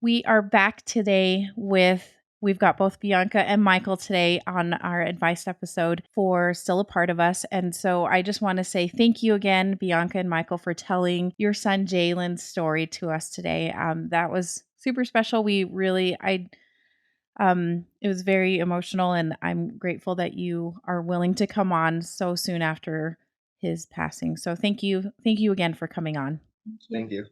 We are back today we've got both Bianca and Michael today on our advice episode for Still a Part of Us. And so I just want to say thank you again, Bianca and Michael, for telling your son Jalen's story to us today. That was super special. It was very emotional, and I'm grateful that you are willing to come on so soon after his passing. So thank you again for coming on. Thank you.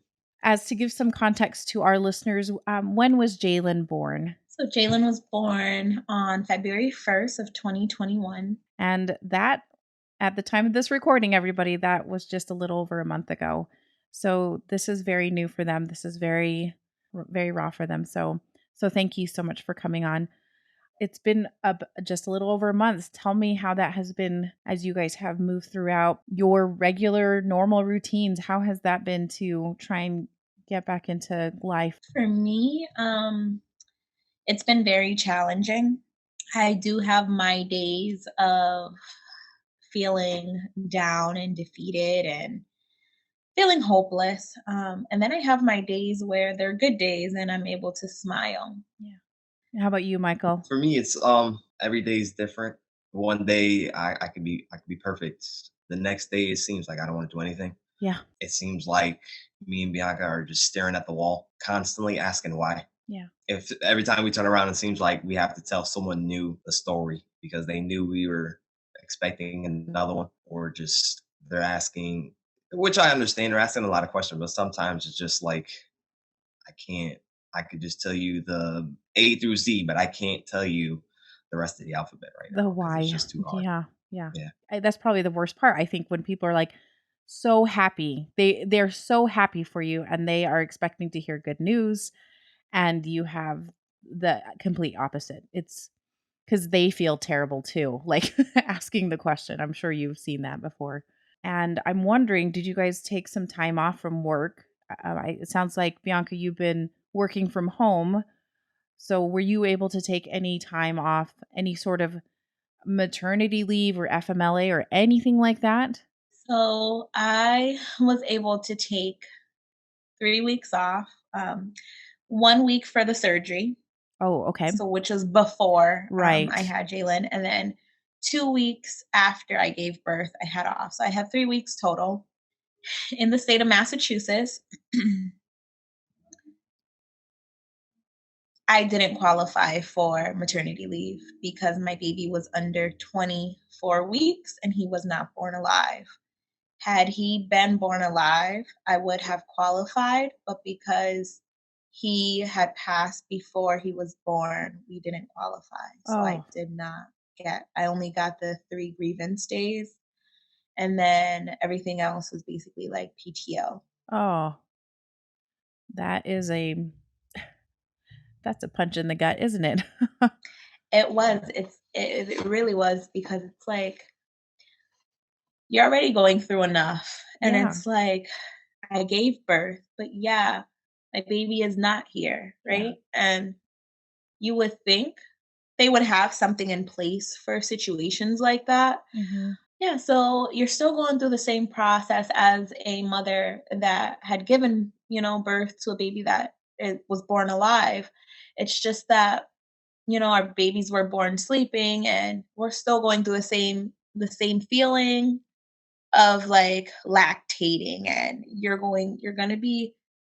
As to give some context to our listeners, when was Jalen born? So Jalen was born on February 1st of 2021. And that, at the time of this recording, everybody, that was just a little over a month ago. So this is very new for them. This is very, very raw for them. So thank you so much for coming on. It's been just a little over a month. Tell me how that has been as you guys have moved throughout your regular, normal routines. How has that been to try and get back into life? For me, it's been very challenging. I do have my days of feeling down and defeated and feeling hopeless. And then I have my days where they're good days and I'm able to smile. Yeah. How about you, Michael? For me, it's every day is different. One day I could be perfect. The next day it seems like I don't want to do anything. Yeah. It seems like me and Bianca are just staring at the wall, constantly asking why. Yeah. If every time we turn around, it seems like we have to tell someone new a story because they knew we were expecting another one, or just they're asking, which I understand, they're asking a lot of questions, but sometimes it's just like I can't. I could just tell you the A through Z, but I can't tell you the rest of the alphabet right now. The 'Cause why. it's just too hard. Yeah. Yeah. That's probably the worst part. I think when people are like so happy, they're so happy for you, and they are expecting to hear good news, and you have the complete opposite. It's because they feel terrible too, like asking the question. I'm sure you've seen that before. And I'm wondering, did you guys take some time off from work? It sounds like, Bianca, you've been working from home. So were you able to take any time off, any sort of maternity leave or FMLA or anything like that? So I was able to take 3 weeks off, 1 week for the surgery. Oh, okay. So which was before Right. I had Jalen, and then 2 weeks after I gave birth, I had off. So I had 3 weeks total in the state of Massachusetts. I didn't qualify for maternity leave because my baby was under 24 weeks and he was not born alive. Had he been born alive, I would have qualified, but because he had passed before he was born, we didn't qualify. So I Oh, did not I only got the 3 grievance days, and then everything else was basically like PTO. oh, that is that's a punch in the gut, isn't it? It really was, because it's like you're already going through enough, and Yeah. it's like I gave birth, but yeah, my baby is not here, Yeah. right? And you would think they would have something in place for situations like that. Hmm. Yeah, so you're still going through the same process as a mother that had given, birth to a baby that it was born alive. It's just that, our babies were born sleeping, and we're still going through the same feeling of like lactating, and you're going to be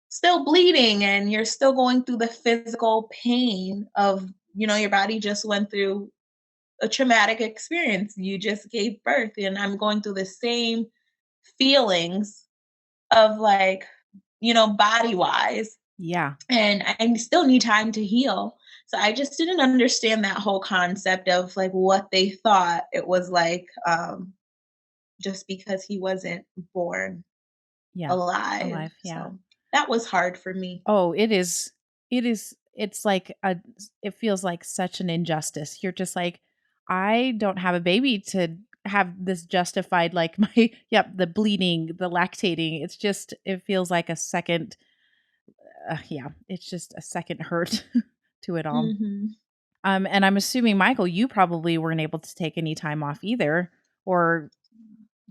still bleeding, and you're still going through the physical pain of, your body just went through a traumatic experience. You just gave birth, and I'm going through the same feelings of like, body wise, Yeah. and I still need time to heal. So I just didn't understand that whole concept of like what they thought it was like, just because he wasn't born Yeah. alive. Alive. Yeah. So that was hard for me. Oh, it is. It's like it feels like such an injustice. You're just like, I don't have a baby to have this justified, like my, yep, the bleeding, the lactating. It feels like a second, yeah, it's just a second hurt to it all. Mhm. And I'm assuming, Michael, you probably weren't able to take any time off either, or,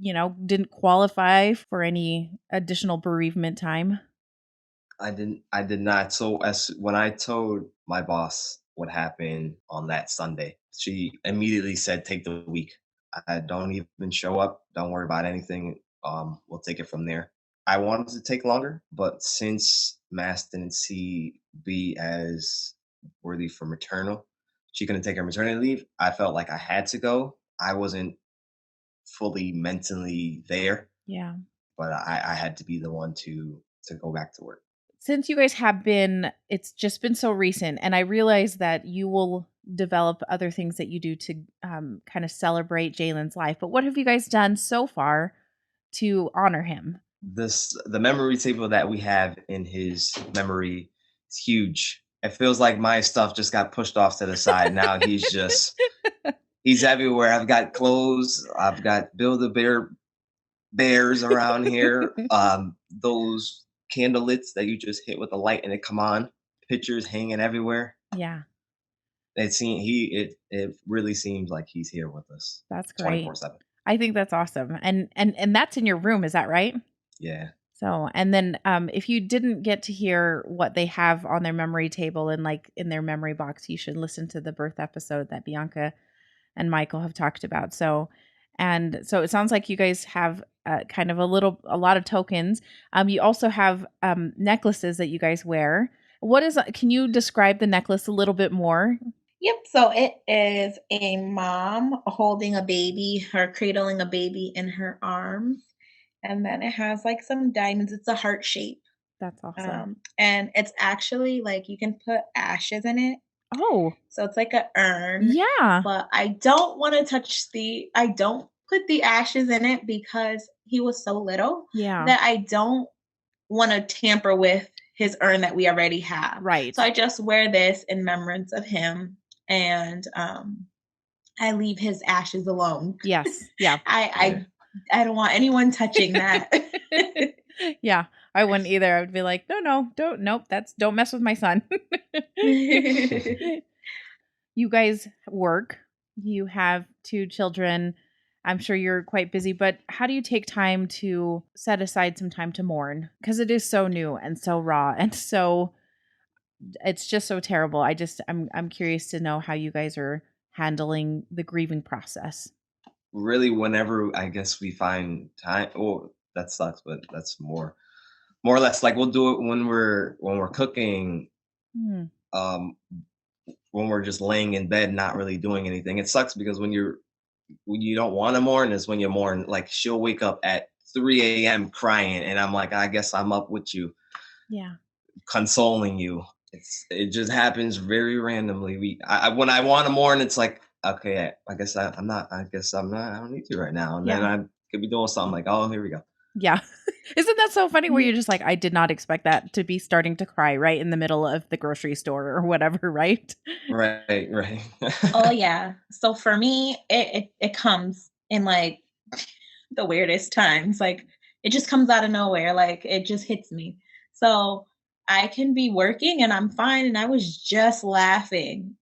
didn't qualify for any additional bereavement time. I did not. So as when I told my boss what happened on that Sunday, she immediately said, "Take the week. I don't even show up. Don't worry about anything. We'll take it from there." I wanted to take longer, but since Mass didn't see B as worthy for maternal, she couldn't take her maternity leave. I felt like I had to go. I wasn't fully mentally there, Yeah. but I had to be the one to go back to work. Since you guys have been it's just been so recent, and I realize that you will develop other things that you do to, kind of celebrate Jalen's life, but what have you guys done so far to honor him? The memory table that we have in his memory is huge. It feels like my stuff just got pushed off to the side. Now he's everywhere. I've got clothes. I've got Build a Bear bears around here. Those candlelits that you just hit with the light and it come on. Pictures hanging everywhere. Yeah, It really seems like he's here with us that's great. 24/7. I think that's awesome, and that's in your room, is that right? Yeah. So, and then, if you didn't get to hear what they have on their memory table and, like, in their memory box, you should listen to the birth episode that Bianca and Michael have talked about. So, and so it sounds like you guys have, kind of a lot of tokens. You also have, necklaces that you guys wear. What is can you describe the necklace a little bit more? Yep, so it is a mom holding a baby, her cradling a baby in her arms, and then it has, like, some diamonds, it's a heart shape, That's awesome. and it's actually, like, you can put ashes in it, Oh, so it's like a urn, yeah. but I don't put the ashes in it because he was so little Yeah. that I don't wanna tamper with his urn that we already have. Right. So I just wear this in remembrance of him, and, I leave his ashes alone. Yes. Yeah. Yeah. I I don't want anyone touching that. Yeah. I wouldn't either. I would be like, "No, no, don't nope, don't mess with my son." You guys work. You have 2 children. I'm sure you're quite busy, but how do you take time to set aside some time to mourn? Because it is so new and so raw and so it's just so terrible. I'm curious to know how you guys are handling the grieving process. Really, whenever I guess we find time. Oh, that sucks, but that's more or less like we'll do it when we're cooking, Mm, um, when we're just laying in bed, not really doing anything. It sucks because when you don't want to mourn is when you mourn. Like she'll wake up at 3 a.m. crying, and I'm like, I guess I'm up with you, yeah. consoling you. It just happens very randomly. When I want to mourn, it's like, okay, I guess I'm not. I guess I'm not. I don't need to right now. And then Yeah. I could be doing something like, oh, here we go. Yeah. Isn't that so funny where you're just like, I did not expect that to be starting to cry right in the middle of the grocery store or whatever, right? Right, right. Oh, yeah. So for me, it comes in, like, the weirdest times, like, it just comes out of nowhere, like, it just hits me. So, I can be working and I'm fine, and I was just laughing,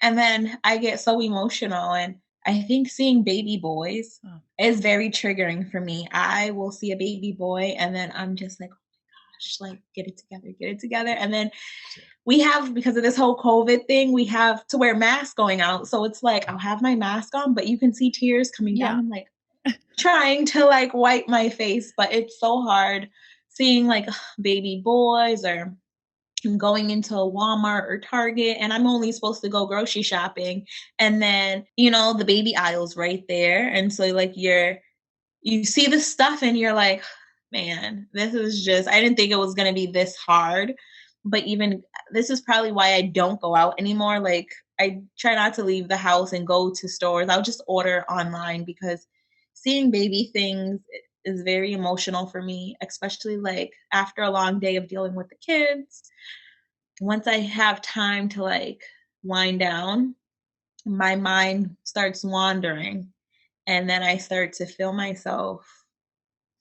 and then I get so emotional, and I think seeing baby boys Oh, is very triggering for me. I will see a baby boy, and then I'm just like, gosh, like, get it together. And then we have, because of this whole COVID thing, we have to wear masks going out. So it's like I'll have my mask on, but you can see tears coming down. yeah. I'm like trying to like wipe my face, but it's so hard seeing like baby boys or going into a Walmart or Target, and I'm only supposed to go grocery shopping, and then the baby aisle's right there, and so like you see the stuff and you're like, man, this is just, I didn't think it was going to be this hard. But even this is probably why I don't go out anymore. Like, I try not to leave the house and go to stores. I'll just order online because seeing baby things is very emotional for me, especially like after a long day of dealing with the kids. Once I have time to like wind down, my mind starts wandering, and then I start to feel myself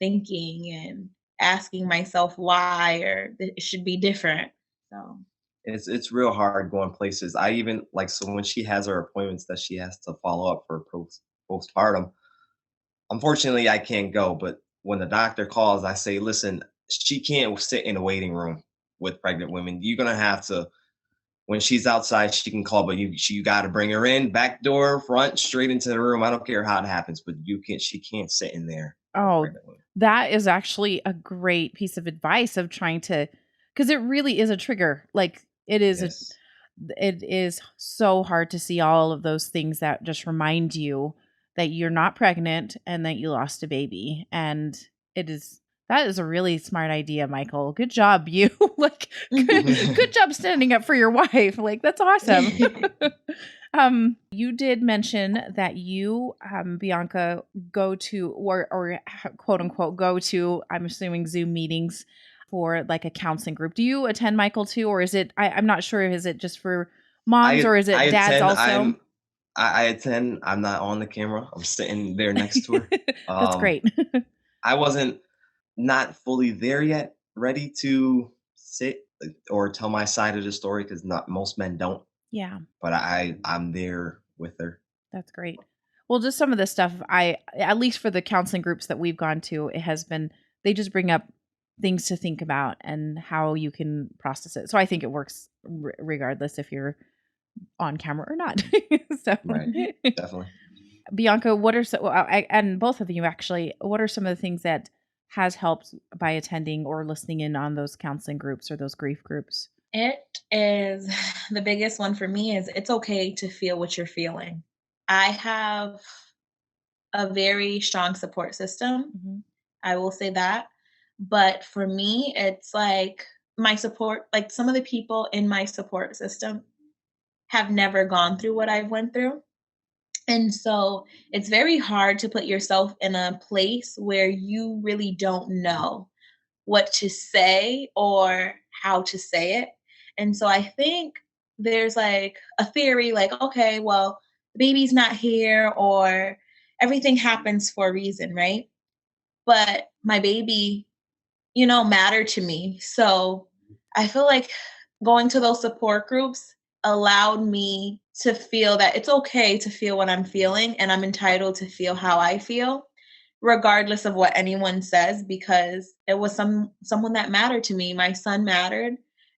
thinking and asking myself why or it should be different. So, It's real hard going places. I even like so when she has her appointments that she has to follow up for postpartum. Unfortunately, I can't go, but when the doctor calls, I say, "Listen, she can't sit in a waiting room with pregnant women. You're gonna have to, when she's outside, she can call, but you got to bring her in, back door, front, straight into the room. I don't care how it happens, but she can't sit in there with Oh, pregnant women. that is actually a great piece of advice of trying to, because it really is a trigger. Like Yes. it is so hard to see all of those things that just remind you that you're not pregnant and that you lost a baby. And that is a really smart idea, Michael. Good job, you. Like, good job standing up for your wife. Like, that's awesome. You did mention that you, Bianca, go to or quote unquote go to, I'm assuming, Zoom meetings for like a counseling group. Do you attend, Michael, too, or is it? I'm not sure. Is it just for moms or is I it dads attend. also? I attend. I'm not on the camera. I'm sitting there next to her. That's great. I wasn't not fully there yet, ready to sit or tell my side of the story, because not most men don't. Yeah. But I'm there with her. That's great. Well, just some of the stuff at least for the counseling groups that we've gone to, it has been, they just bring up things to think about and how you can process it. So I think it works regardless if you're on camera or not. So, Right. Definitely. Bianca, what are and both of you actually, what are some of the things that has helped by attending or listening in on those counseling groups or those grief groups? It is the biggest one for me is it's okay to feel what you're feeling. I have a very strong support system. Mm-hmm. I will say that. But for me, it's like my support, like some of the people in my support system have never gone through what I've went through. And so it's very hard to put yourself in a place where you really don't know what to say or how to say it. And so I think there's like a theory like, okay, well, the baby's not here or everything happens for a reason, right? But my baby, mattered to me. So I feel like going to those support groups allowed me to feel that it's okay to feel what I'm feeling and I'm entitled to feel how I feel regardless of what anyone says, because it was someone that mattered to me. My son mattered,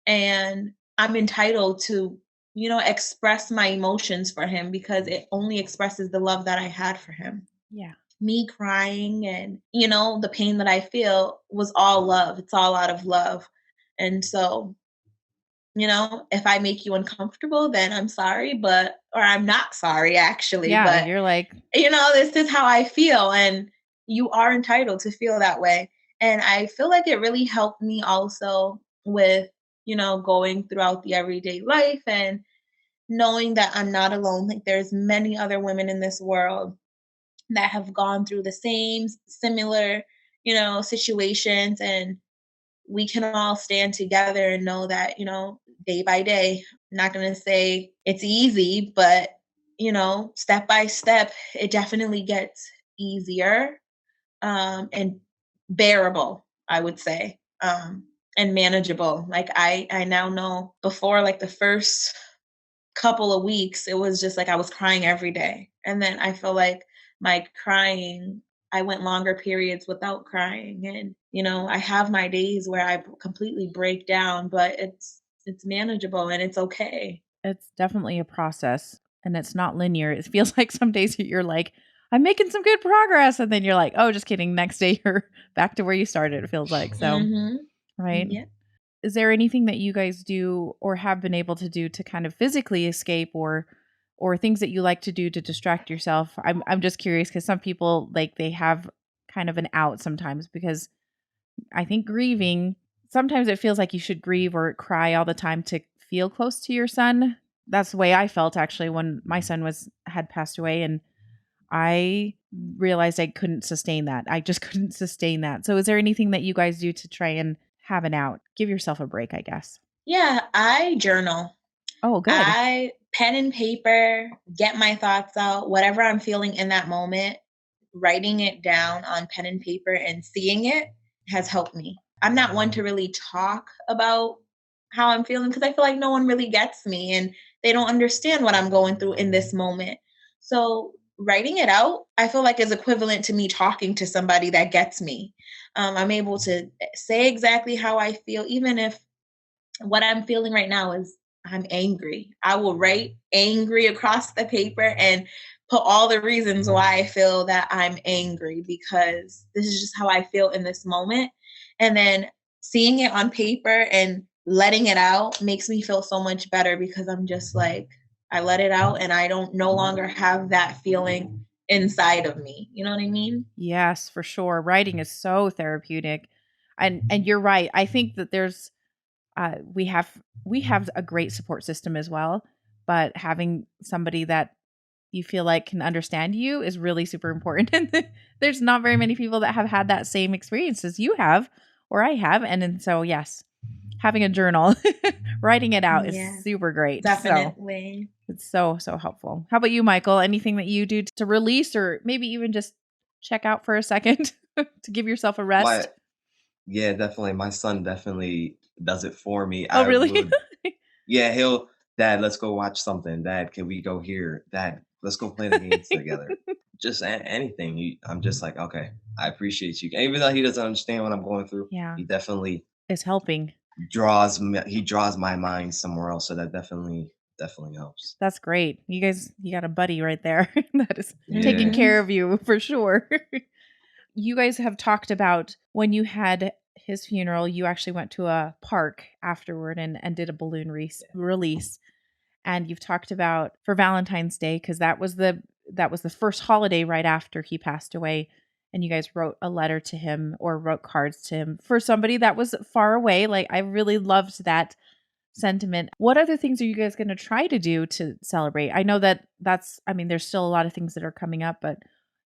and I'm entitled to, express my emotions for him because it only expresses the love that I had for him. Yeah. Me crying and, the pain that I feel was all love. It's all out of love. And so, if I make you uncomfortable, then I'm sorry, or I'm not sorry actually, Yeah. but You're like, this is how I feel. And you are entitled to feel that way. And I feel like it really helped me also with, going throughout the everyday life and knowing that I'm not alone. Like there's many other women in this world that have gone through the same similar, situations, and we can all stand together and know that, day by day, I'm not going to say it's easy, but, step by step, it definitely gets easier and bearable, I would say, and manageable. Like I now know before, like the first couple of weeks, it was just like I was crying every day. And then I feel like my crying, I went longer periods without crying. And, I have my days where I completely break down, but it's manageable and it's okay. it's definitely a process and it's not linear. It feels like some days you're like, I'm making some good progress. And then you're like, oh, just kidding. Next day you're back to where you started, it feels like. So, Mm-hmm. right. Yeah. Is there anything that you guys do or have been able to do to kind of physically escape or things that you like to do to distract yourself? I'm just curious because some people like they have kind of an out sometimes because I think grieving, sometimes it feels like you should grieve or cry all the time to feel close to your son. That's the way I felt actually when my son had passed away, and I realized I couldn't sustain that. I just couldn't sustain that. So is there anything that you guys do to try and have an out? Give yourself a break, I guess. Yeah, I journal. Oh, good. I pen and paper, get my thoughts out, whatever I'm feeling in that moment, writing it down on pen and paper and seeing it has helped me. I'm not one to really talk about how I'm feeling because I feel like no one really gets me and they don't understand what I'm going through in this moment. So writing it out, I feel like is equivalent to me talking to somebody that gets me. I'm able to say exactly how I feel, even if what I'm feeling right now is I'm angry. I will write angry across the paper and put all the reasons why I feel that I'm angry, because this is just how I feel in this moment. And then seeing it on paper and letting it out makes me feel so much better, because I'm just like, I let it out and I don't no longer have that feeling inside of me. You know what I mean? Yes, for sure. Writing is so therapeutic. And you're right. I think that there's we have a great support system as well, but having somebody that you feel like can understand you is really super important. And there's not very many people that have had that same experience as you have or I have. And so yes, having a journal, writing it out is Yeah, super great. So definitely. it's so helpful. How about you, Michael? Anything that you do to release or maybe even just check out for a second to give yourself a My rest? Yeah, definitely. My son definitely does it for me. Oh, I really? would, yeah, he'll, Dad, let's go watch something. Dad, can we go here? Dad, let's go play the games together. Just anything. I'm just like, okay, I appreciate you. Even though he doesn't understand what I'm going through, Yeah, he definitely it's helping. he draws my mind somewhere else. So that definitely helps. That's great. You got a buddy right there that is taking Yeah. Mhm. care of you for sure. You guys have talked about when you had his funeral, you actually went to a park afterward and did a balloon release. And you've talked about for Valentine's Day, because that was the first holiday right after he passed away. And you guys wrote a letter to him or wrote cards to him for somebody that was far away. Like I really loved that sentiment. What other things are you guys going to try to do to celebrate? I know I mean, there's still a lot of things that are coming up, but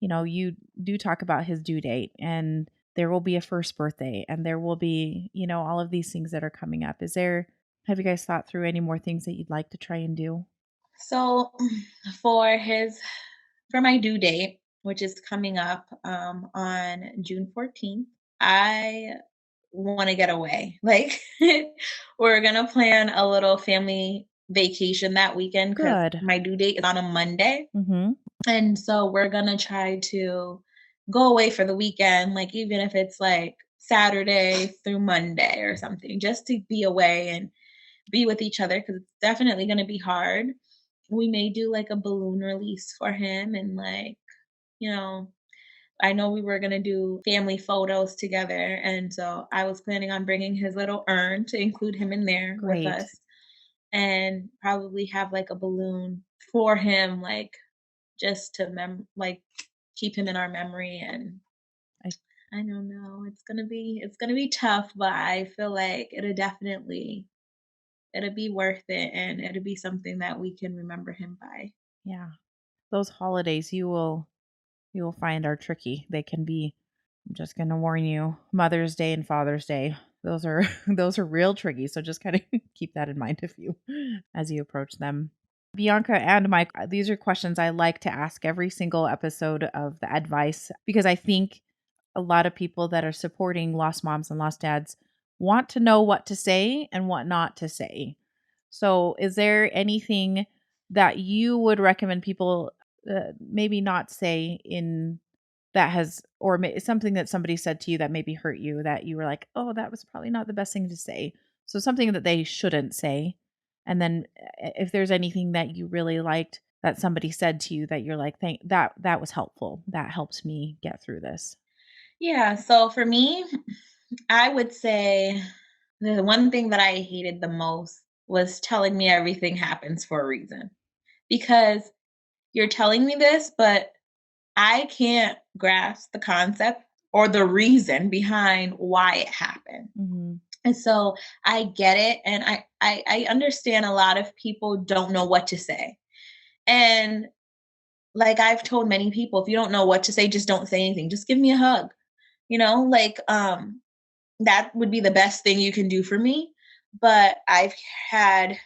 you do talk about his due date and there will be a first birthday and there will be, all of these things that are coming up. Have you guys thought through any more things that you'd like to try and do? So for his for my due date, which is coming up on June 14th, I want to get away. Like we're gonna plan a little family vacation that weekend, because Good. my due date is on a Monday. Mhm. And so we're gonna try to go away for the weekend, like even if it's like Saturday through Monday or something, just to be away and be with each other, because it's definitely gonna be hard. We may do like a balloon release for him, and like, you know, I know we were gonna do family photos together, and so I was planning on bringing his little urn to include him in there with Great. us, and probably have like a balloon for him, like just to like keep him in our memory. And I I don't know, it's gonna be tough, but I feel like it'll be worth it, and it'll be something that we can remember him by. Yeah. Those holidays you will find are tricky. They can be, I'm just going to warn you, Mother's Day and Father's Day. Those are those are real tricky. So just kind of keep that in mind if you as you approach them. Bianca and Mike, these are questions I like to ask every single episode of the advice because I think a lot of people that are supporting lost moms and lost dads want to know what to say and what not to say. So, is there anything that you would recommend people maybe not say in that has, or something that somebody said to you that maybe hurt you that you were like, oh, that was probably not the best thing to say? So, something that they shouldn't say. And then, if there's anything that you really liked that somebody said to you that you're like, thank that was helpful. That helped me get through this. Yeah, so for me, I would say the one thing that I hated the most was telling me everything happens for a reason. Because you're telling me this, but I can't grasp the concept or the reason behind why it happened. Hmm. And so I get it, and I understand a lot of people don't know what to say. And like I've told many people, if you don't know what to say, just don't say anything. Just give me a hug. Like that would be the best thing you can do for me. But I've had,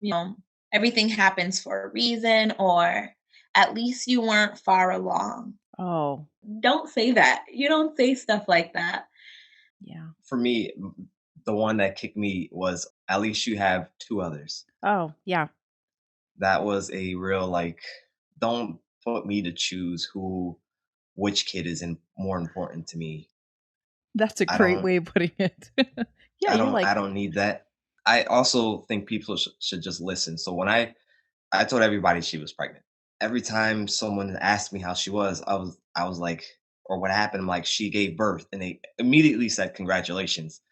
you know, everything happens for a reason, or at least you weren't far along. Oh, Don't say that. You don't say stuff like that. yeah. For me, the one that kicked me was at least you have two others. Oh, yeah. That was a real like, don't put me to choose which kid is more important to me. That's a I great don't way of putting it. Yeah, you're I like, don't need that. I also think people should just listen. So when I told everybody she was pregnant. Every time someone asked me how she was, I was like, or what happened, I'm like, she gave birth, and they immediately said congratulations.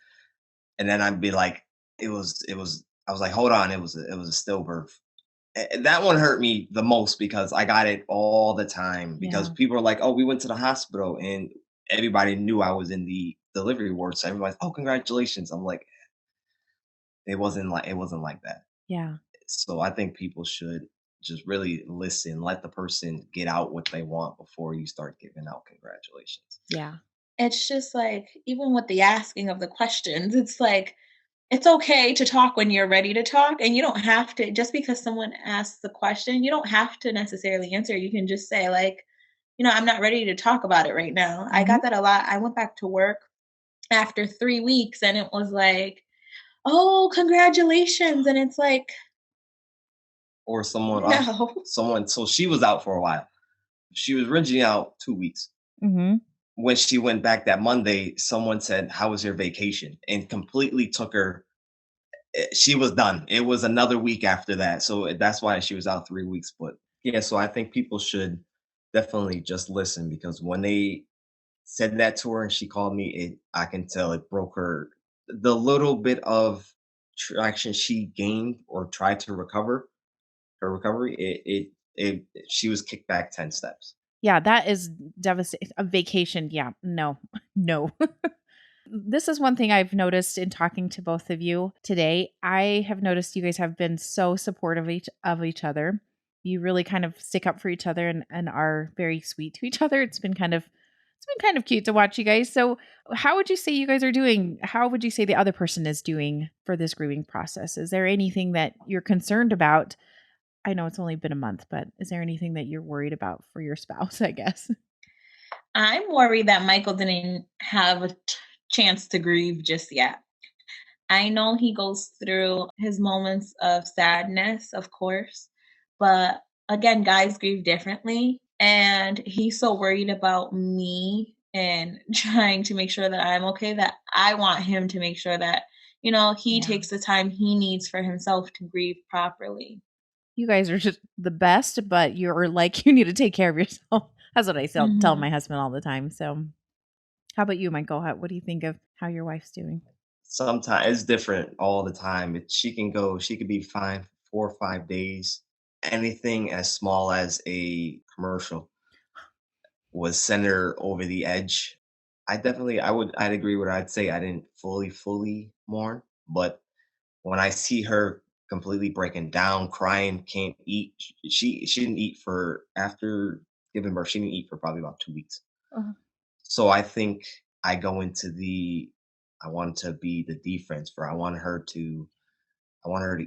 And then I'd be like, it was I was like, hold on, it was a stillbirth. That one hurt me the most because I got it all the time because Yeah. people are like, oh, we went to the hospital and everybody knew I was in the delivery ward. So everybody's, oh, congratulations. I'm like, it wasn't like that. Yeah. So I think people should just really listen, let the person get out what they want before you start giving out congratulations. Yeah. It's just like, even with the asking of the questions, it's like, it's okay to talk when you're ready to talk, and you don't have to, just because someone asks the question, you don't have to necessarily answer. You can just say, like, "I'm not ready to talk about it right now." I Mhm. got that a lot. I went back to work after 3 weeks, and it was like, "Oh, congratulations," and it's like, Or someone, "No." so she was out for a while. She was originally out 2 weeks. Mhm. When she went back that Monday, someone said, how was your vacation? And completely took her. She was done. It was another week after that. So that's why she was out 3 weeks. But yeah, so I think people should definitely just listen because when they said that to her and she called me, I can tell it broke her. The little bit of traction she gained or tried to recover her recovery, she was kicked back 10 steps. Yeah, that is devastating. A vacation, yeah, no, no. This is one thing I've noticed in talking to both of you today. I have noticed you guys have been so supportive of each other. You really kind of stick up for each other and are very sweet to each other. It's been kind of cute to watch you guys. So, how would you say you guys are doing? How would you say the other person is doing for this grieving process? Is there anything that you're concerned about? I know it's only been a month, but is there anything that you're worried about for your spouse, I guess? I'm worried that Michael didn't have a chance to grieve just yet. I know he goes through his moments of sadness, of course, but again, guys grieve differently. And he's so worried about me and trying to make sure that I'm okay that I want him to make sure that, he Yeah. takes the time he needs for himself to grieve properly. You guys are just the best, but you're like, you need to take care of yourself. That's what I tell Hmm. my husband all the time. So, how about you, Michael? What do you think of how your wife's doing? Sometimes it's different all the time. She could be fine for 4 or 5 days. Anything as small as a commercial was send her over the edge. I'd agree with her. I'd say I didn't fully mourn, but when I see her completely breaking down, crying, can't eat, she didn't eat for after giving birth. She didn't eat for probably about 2 weeks. Uh, So I think I go into I want to be the defense for I want her to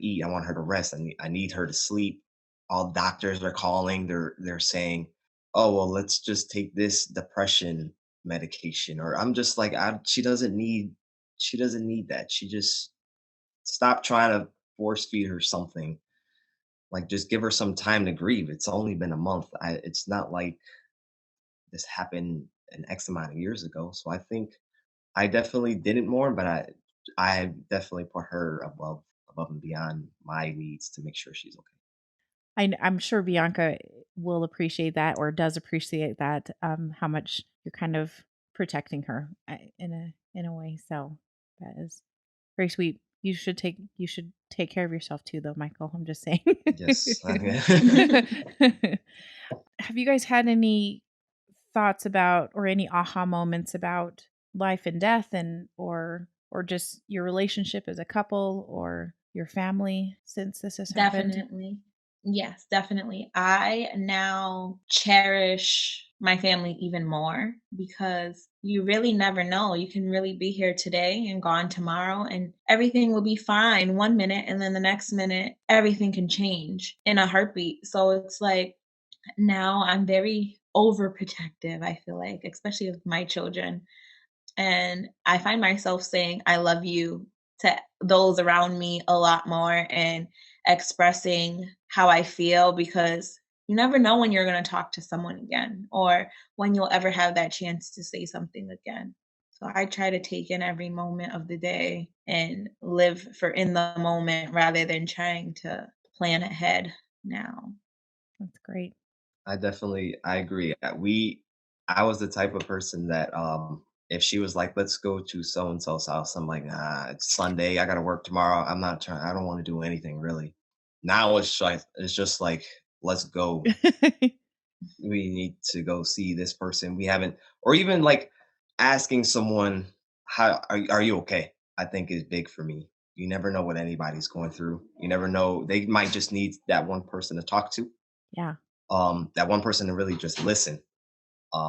eat. I want her to rest. I need her to sleep. All doctors are calling. They're saying, "Oh well, let's just take this depression medication." Or I'm just like, she doesn't need that. She just stop trying to force feed her something. Like just give her some time to grieve. It's only been a month. It's not like this happened an X amount of years ago. So I think I definitely didn't mourn, but I definitely put her above and beyond my needs to make sure she's okay. I'm sure Bianca will appreciate that or does appreciate that. How much you're kind of protecting her in a way. So that is very sweet. You should take care of yourself too, though, Michael. I'm just saying. Yes. Have you guys had any thoughts about or any aha moments about life and death or just your relationship as a couple or your family since this has happened? Definitely. Yes, definitely. I now cherish my family even more because you really never know. You can really be here today and gone tomorrow, and everything will be fine 1 minute, and then the next minute, everything can change in a heartbeat. So it's like now I'm very overprotective, I feel like, especially with my children. And I find myself saying, I love you to those around me a lot more and expressing how I feel because you never know when you're going to talk to someone again or when you'll ever have that chance to say something again. So I try to take in every moment of the day and live for in the moment rather than trying to plan ahead now. That's great. I agree. I was the type of person that if she was like, let's go to so and so's house, I'm like, nah, it's Sunday, I gotta work tomorrow. I don't want to do anything really. Now it's just like, let's go. We need to go see this person. We haven't, or even like asking someone, how are you okay? I think is big for me. You never know what anybody's going through. You never know. They might just need that one person to talk to, Yeah. that one person to really just listen.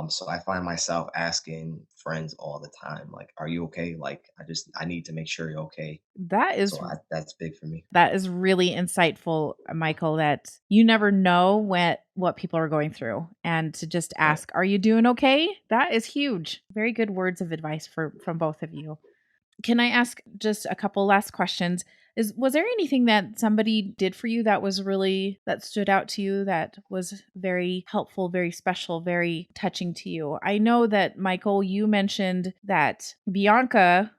So I find myself asking friends all the time, like, "Are you okay?" Like, I need to make sure you're okay. That is That's big for me. that is really insightful, Michael, that you never know what people are going through, and to just Right. ask, "Are you doing okay?" That is huge. Very good words of advice from both of you. Can I ask just a couple last questions? Was there anything that somebody did for you that stood out to you, that was very helpful, very special, very touching to you? I know that Michael, you mentioned that Bianca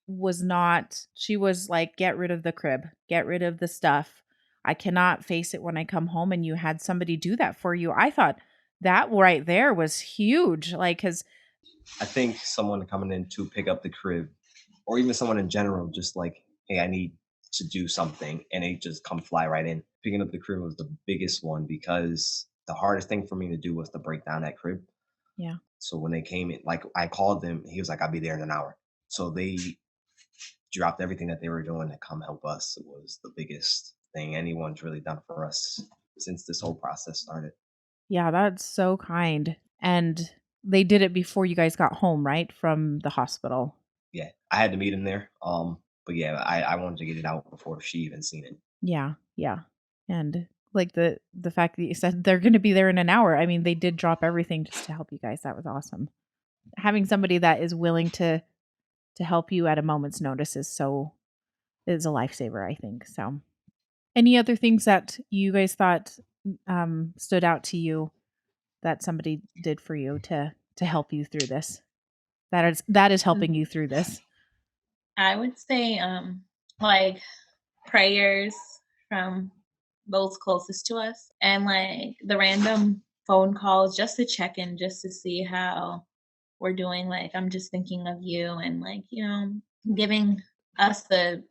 she was like, get rid of the crib, get rid of the stuff. I cannot face it when I come home, and you had somebody do that for you. I thought that right there was huge. Like, cuz I think someone coming in to pick up the crib, or even someone in general, just like, hey, I need to do something, and they just come fly right in. Picking up the crib was the biggest one because the hardest thing for me to do was to break down that crib. yeah. So when they came in, like I called them, he was like, "I'll be there in an hour." So they dropped everything that they were doing to come help us. It was the biggest thing anyone's really done for us since this whole process started. Yeah, that's so kind. And they did it before you guys got home, right? From the hospital. Yeah, I had to meet him there. But yeah, I wanted to get it out before she even seen it. Yeah, yeah. And like the fact that you said they're going to be there in an hour. I mean, they did drop everything just to help you guys. That was awesome. Having somebody that is willing to help you at a moment's notice is a lifesaver, I think. So, any other things that you guys thought stood out to you that somebody did for you to help you through this? That is helping you through this. I would say like prayers from those closest to us and like the random phone calls just to check in, just to see how we're doing. Like, I'm just thinking of you and like, giving us the,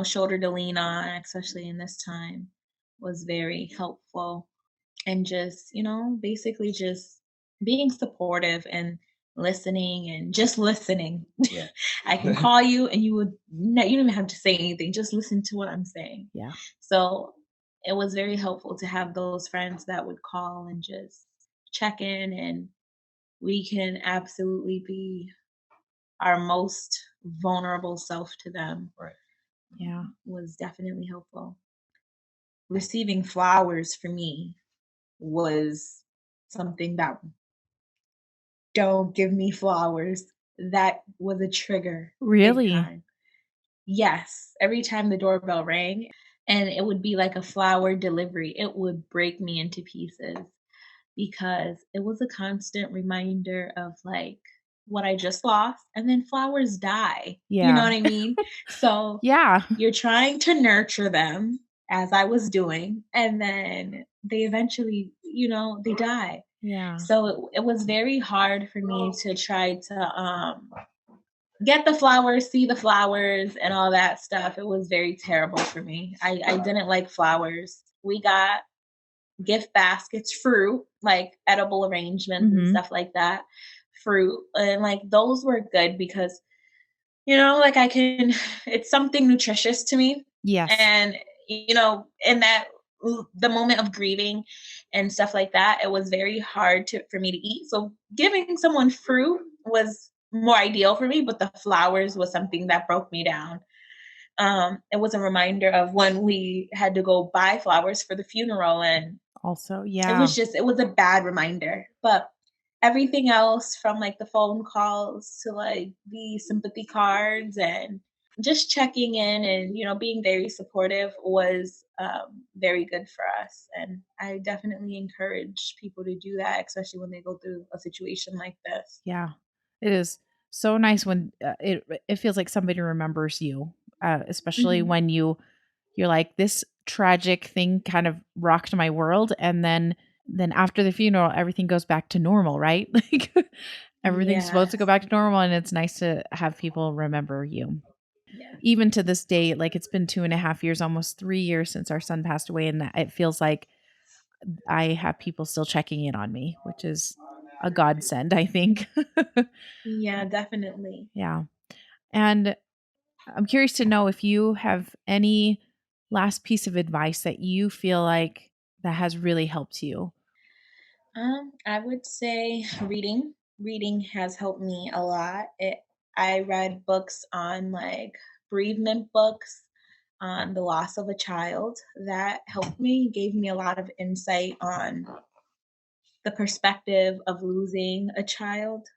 shoulder to lean on, especially in this time, was very helpful. And just, basically just being supportive and listening and just listening. Yeah. I can call you and you don't even have to say anything, just listen to what I'm saying. Yeah. So it was very helpful to have those friends that would call and just check in, and we can absolutely be our most vulnerable self to them. Right. Yeah. Was definitely helpful. Receiving flowers for me was something that, don't give me flowers. That was a trigger big Really? time. Yes, every time the doorbell rang and it would be like a flower delivery, it would break me into pieces because it was a constant reminder of like what I just lost, and then flowers die. You know Yeah. what I mean? So Yeah. you're trying to nurture them as I was doing, and then they eventually, they die. Yeah. So it was very hard for me to try to get the flowers, see the flowers, and all that stuff. It was very terrible for me. I didn't like flowers. We got gift baskets, fruit, like edible arrangements and Mhm. stuff like that. Fruit. And like those were good because, like I can, it's something nutritious to me. Yes. And, in the moment of grieving and stuff like that, it was very hard for me to eat. So giving someone fruit was more ideal for me, but the flowers was something that broke me down. It was a reminder of when we had to go buy flowers for the funeral, and Also, it yeah. was just, it was a bad reminder. But everything else, from like the phone calls to like the sympathy cards and just checking in and, being very supportive, was very good for us. And I definitely encourage people to do that, especially when they go through a situation like this. Yeah. It is so nice when it feels like somebody remembers you, especially Mhm. when you're like, this tragic thing kind of rocked my world, and then after the funeral, everything goes back to normal, right? Like everything's supposed to go Yes. back to normal, and it's nice to have people remember you. Yes. Even to this day, like it's been 2.5 years, almost 3 years since our son passed away, and it feels like I have people still checking in on me, which is a godsend, I think. Yeah, definitely. Yeah. And I'm curious to know if you have any last piece of advice that you feel like that has really helped you. I would say reading. Reading has helped me a lot. I read books on like bereavement books on the loss of a child. That helped me, gave me a lot of insight on the perspective of losing a child.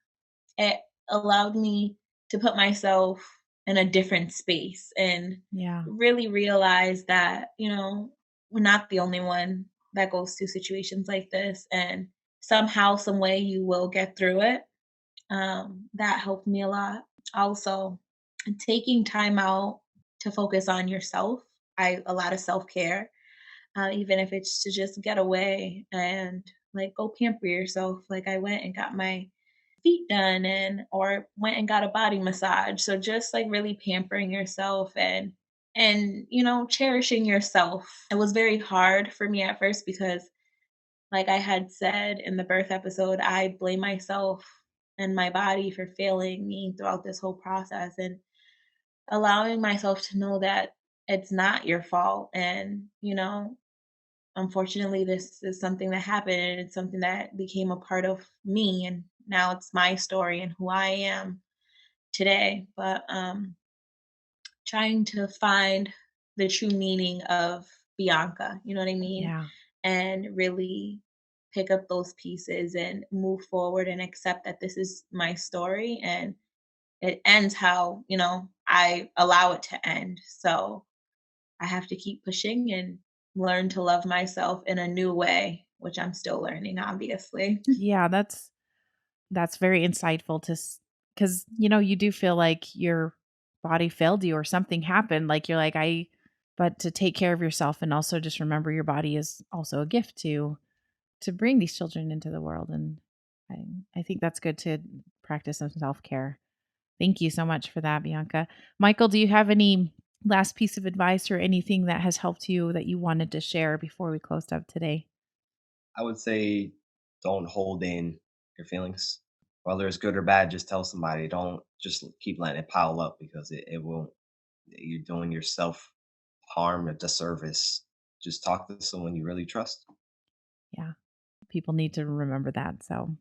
It allowed me to put myself in a different space and Yeah. really realize that, we're not the only one that goes through situations like this. And somehow, some way, you will get through it. That helped me a lot. Also, taking time out to focus on yourself. A lot of self care, even if it's to just get away and like go pamper yourself. Like I went and got my feet done and or went and got a body massage. So just like really pampering yourself and cherishing yourself. It was very hard for me at first because like I had said in the birth episode, I blame myself and my body for failing me throughout this whole process and allowing myself to know that it's not your fault and unfortunately this is something that happened and it's something that became a part of me and now it's my story and who I am today. But trying to find the true meaning of Bianca, you know what I mean? Yeah. And really pick up those pieces and move forward and accept that this is my story and it ends how, I allow it to end. So I have to keep pushing and learn to love myself in a new way, which I'm still learning, obviously. Yeah, that's very insightful to cuz you do feel like your body failed you or something happened, like you're like I but to take care of yourself and also just remember your body is also a gift to bring these children into the world, and I I think that's good to practice some self-care. Thank you so much for that, Bianca. Michael, do you have any last piece of advice or anything that has helped you that you wanted to share before we closed up today? I would say don't hold in your feelings. Whether it's good or bad, just tell somebody. Don't just keep letting it pile up because it won't. You're doing yourself harm, a disservice. Just talk to someone you really trust. Yeah, people need to remember that. So,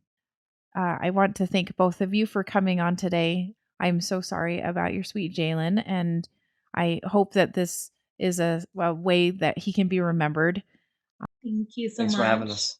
I want to thank both of you for coming on today. I'm so sorry about your sweet Jalen, and I hope that this is a way that he can be remembered. Thank you so Thanks for having much. us.